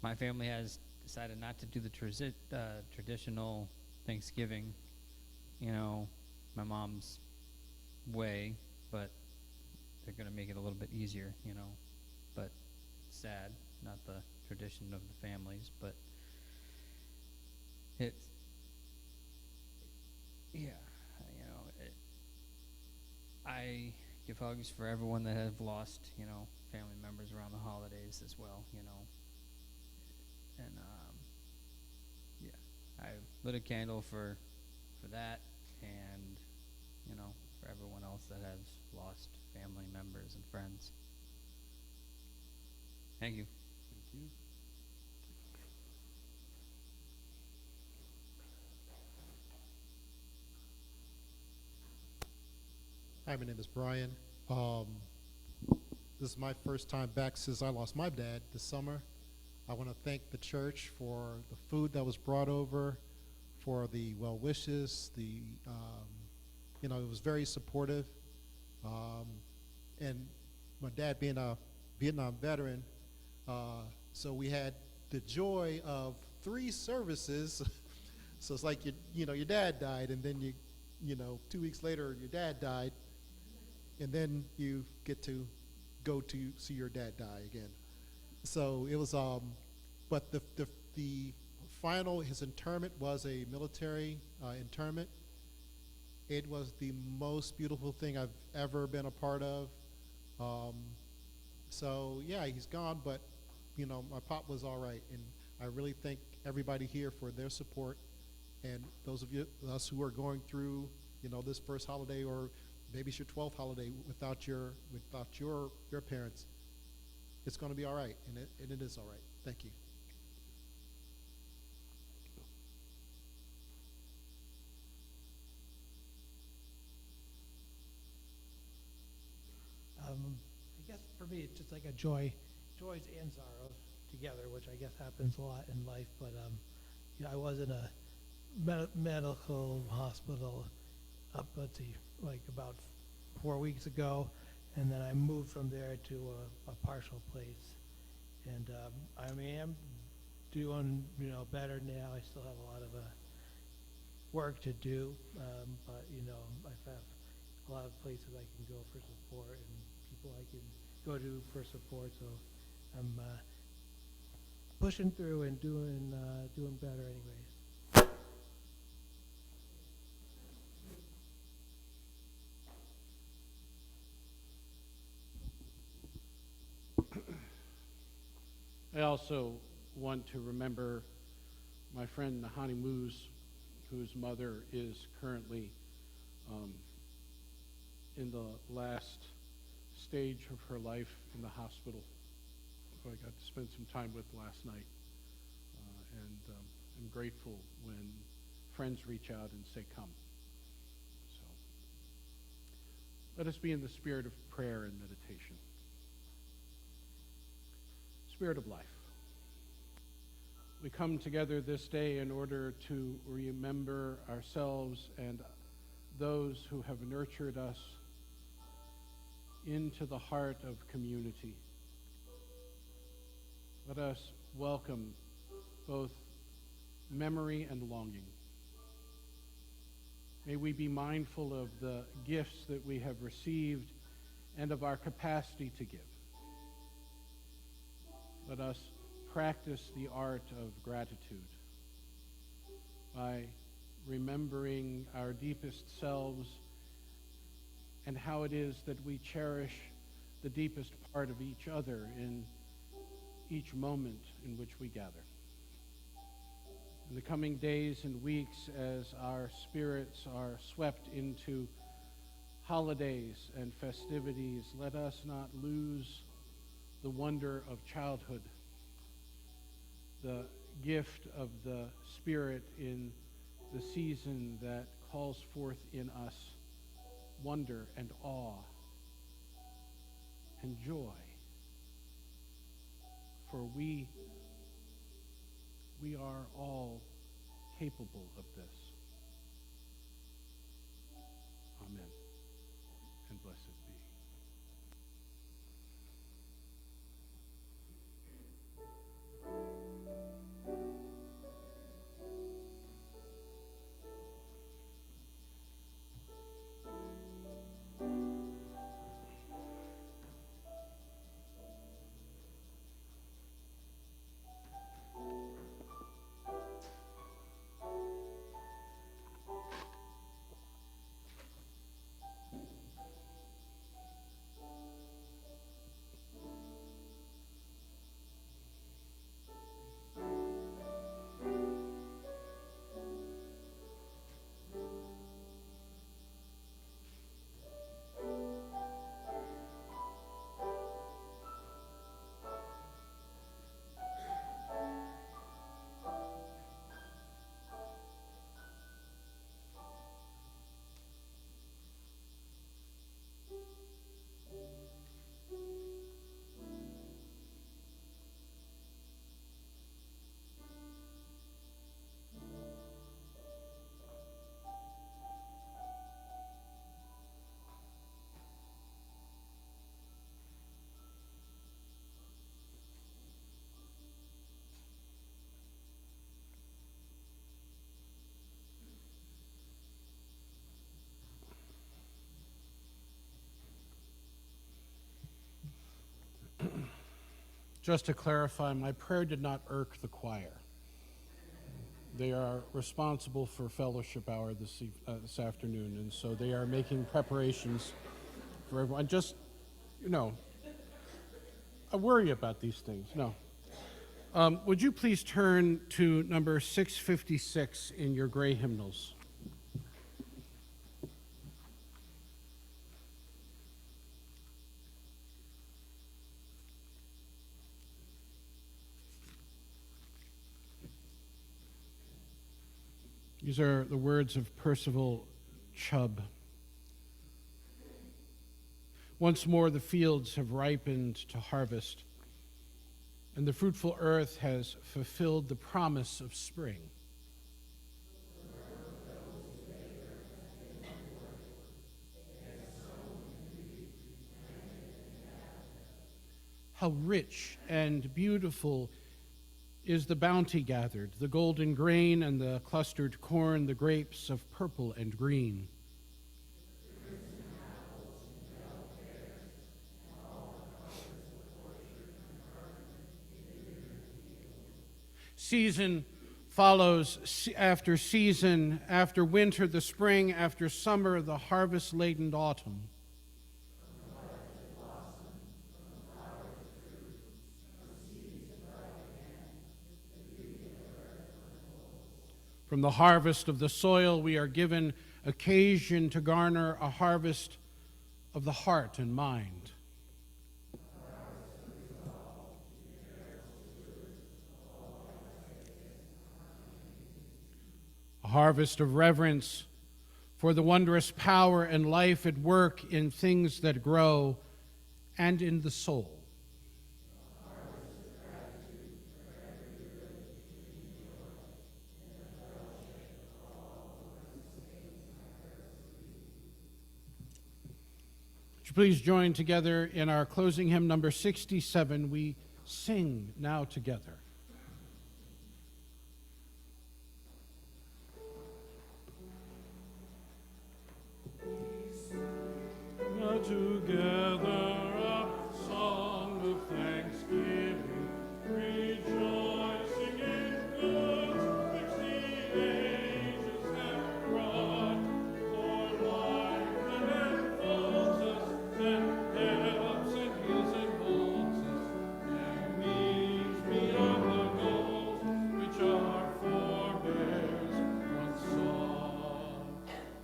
my family has decided not to do the traditional Thanksgiving, you know, my mom's way, but they're going to make it a little bit easier, you know, but sad, not the tradition of the families, but it's, yeah, you know, I give hugs for everyone that have lost, you know, family members around the holidays as well, you know, and yeah, I lit a candle for that, and you know, for everyone else that has lost family members and friends. Thank you. Thank you. Hi, my name is Brian. This is my first time back since I lost my dad this summer. I want to thank the church for the food that was brought over, for the well wishes. You know, it was very supportive. And my dad being a Vietnam veteran, so we had the joy of 3 services. So it's like you know, your dad died, and then you know, 2 weeks later your dad died, and then you get to go to see your dad die again. So it was, but the final, his interment was a military interment. It was the most beautiful thing I've ever been a part of. So yeah, he's gone, but you know, my pop was all right, and I really thank everybody here for their support, and those of us who are going through, you know, this first holiday, or maybe it's your 12th holiday without your parents. It's going to be all right, and it is all right. Thank you. I guess for me, it's just like a joys and sorrows together, which I guess happens a lot in life. But you know, I was in a medical hospital up, let's see, like about 4 weeks ago, and then I moved from there to a partial place. And I mean, I'm doing, you know, better now. I still have a lot of work to do, but you know, I have a lot of places I can go for support and people I can go to for support. So I'm pushing through and doing better, anyways. I also want to remember my friend Nahani Moose, whose mother is currently in the last stage of her life in the hospital, who I got to spend some time with last night. And I'm grateful when friends reach out and say, come. So let us be in the spirit of prayer and meditation. Spirit of life. We come together this day in order to remember ourselves and those who have nurtured us into the heart of community. Let us welcome both memory and longing. May we be mindful of the gifts that we have received and of our capacity to give. Let us practice the art of gratitude by remembering our deepest selves and how it is that we cherish the deepest part of each other in each moment in which we gather. In the coming days and weeks, as our spirits are swept into holidays and festivities, let us not lose the wonder of childhood, the gift of the Spirit in the season that calls forth in us wonder and awe and joy. For we are all capable of this. Amen. And blessed be. Just to clarify, my prayer did not irk the choir. They are responsible for fellowship hour this afternoon, and so they are making preparations for everyone. Just, you know, worry about these things. No. Would you please turn to number 656 in your gray hymnals? These are the words of Percival Chubb. Once more the fields have ripened to harvest, and the fruitful earth has fulfilled the promise of spring. How rich and beautiful is the bounty gathered, the golden grain and the clustered corn, the grapes of purple and green. Season follows after season, after winter the spring, after summer the harvest-laden autumn. From the harvest of the soil we are given occasion to garner a harvest of the heart and mind. A harvest of reverence for the wondrous power and life at work in things that grow and in the soul. Would you please join together in our closing hymn number 67. We sing now together. Now together a song of thanksgiving, rejoicing in goods which the ages have brought, for life that enfolds us and helps and heals and molds us, and reaches beyond the goals which our forebears once sought.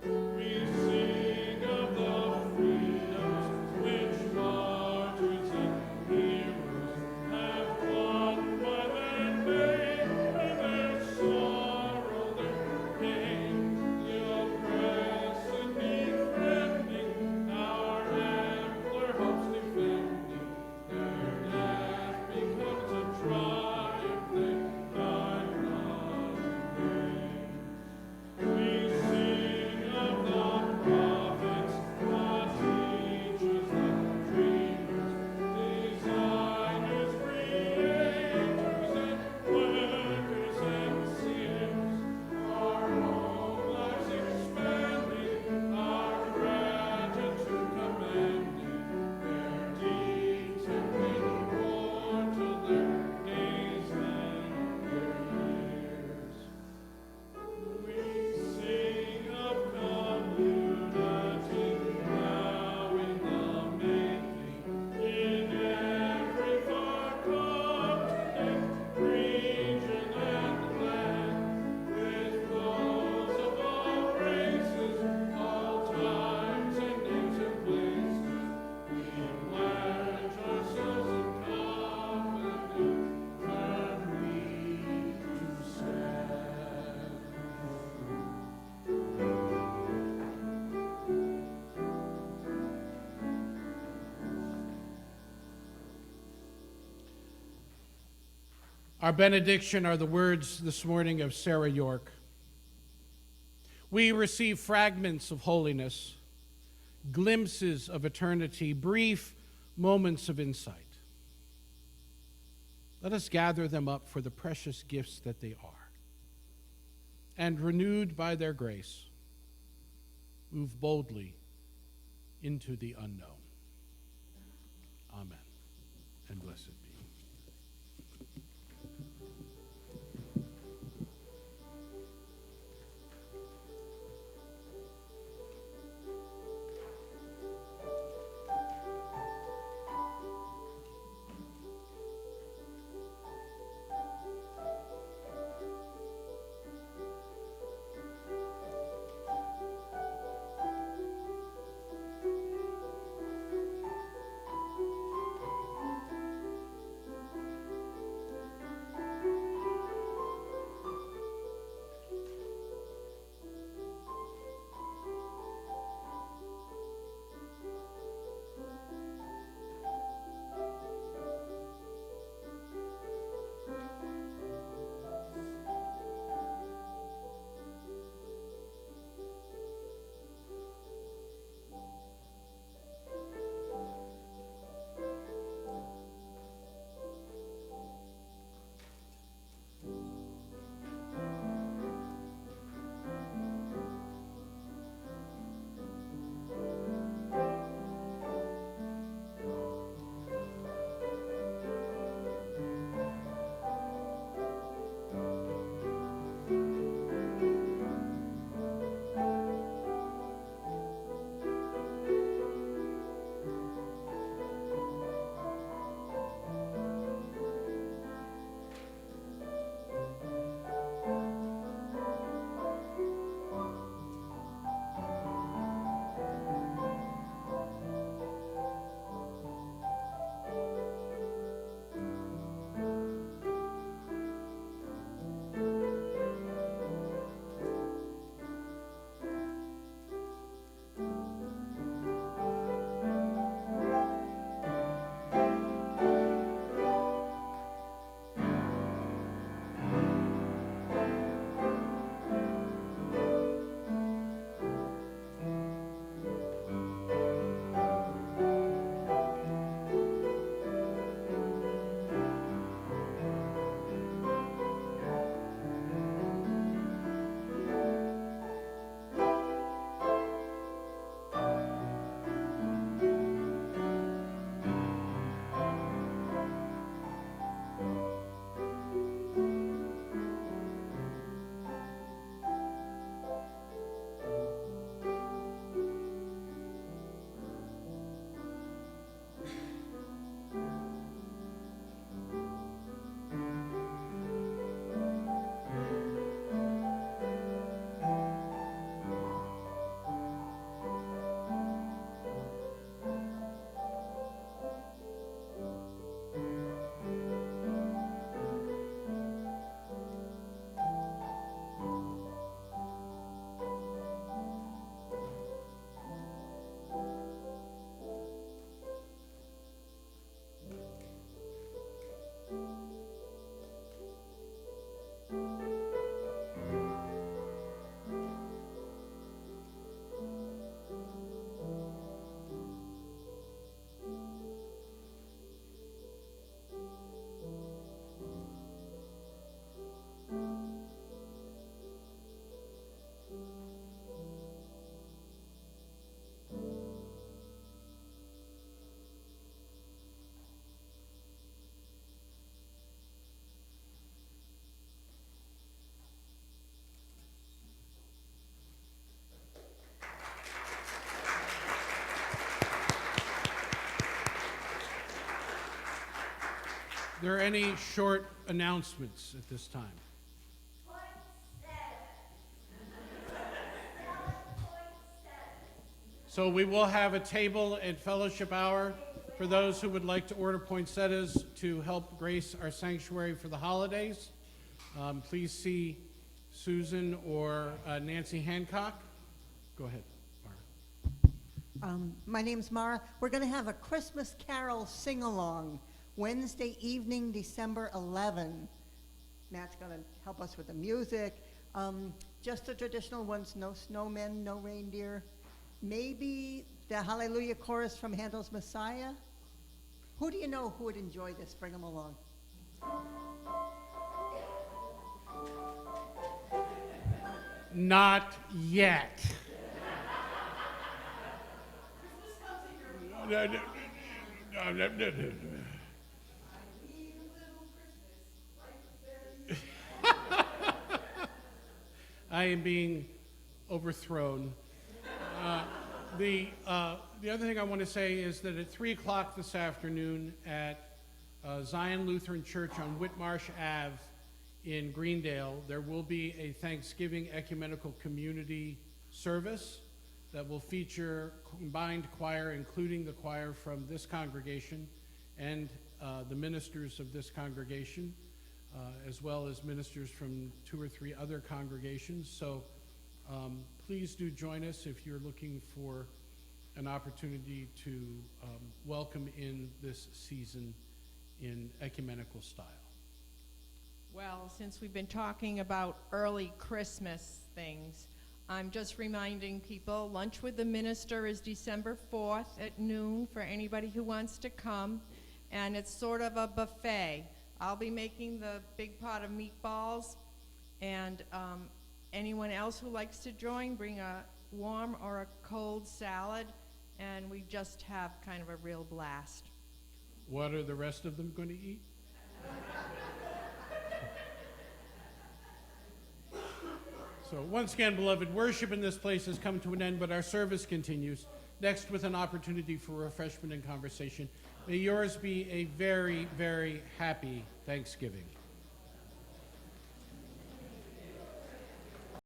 We sing of the freedoms which martyrs and heroes have won by their name and their sorrow, their pain, the oppressed and befriending, our ampler hopes defending. Their death becomes a triumph, they died not in vain. We sing of the prophets, the teachers, the dreamers, designers, creators, and workers and seers. Our own lives expanding, our gratitude commending, their deeds and many more till their days and their years. We sing of community now in the making, in every far continent, region, and land, with flows of all races, all times and names and places. We pledge ourselves in confidence, firmly to stand. Our benediction are the words this morning of Sarah York. We receive fragments of holiness, glimpses of eternity, brief moments of insight. Let us gather them up for the precious gifts that they are, and renewed by their grace, move boldly into the unknown. Amen, and blessed be. there are any short announcements at this time? So we will have a table at fellowship hour for those who would like to order poinsettias to help grace our sanctuary for the holidays. Please see Susan or Nancy Hancock. Go ahead, Mara. My name's Mara. We're going to have a Christmas Carol sing-along Wednesday evening, December 11. Matt's going to help us with the music. Just the traditional ones, no snowmen, no reindeer. Maybe the Hallelujah chorus from Handel's Messiah. Who do you know who would enjoy this? Bring them along. Not yet. I am being overthrown. The other thing I want to say is that at 3 o'clock this afternoon at Zion Lutheran Church on Whitmarsh Ave in Greendale, there will be a Thanksgiving ecumenical community service that will feature combined choir, including the choir from this congregation and the ministers of this congregation, as well as ministers from 2 or 3 other congregations. So please do join us if you're looking for an opportunity to welcome in this season in ecumenical style. Well, since we've been talking about early Christmas things, I'm just reminding people, lunch with the minister is December 4th at noon for anybody who wants to come, and it's sort of a buffet. I'll be making the big pot of meatballs, and anyone else who likes to join, bring a warm or a cold salad, and we just have kind of a real blast. What are the rest of them going to eat? So once again, beloved, worship in this place has come to an end, but our service continues. Next, with an opportunity for refreshment and conversation. May yours be a very, very happy Thanksgiving.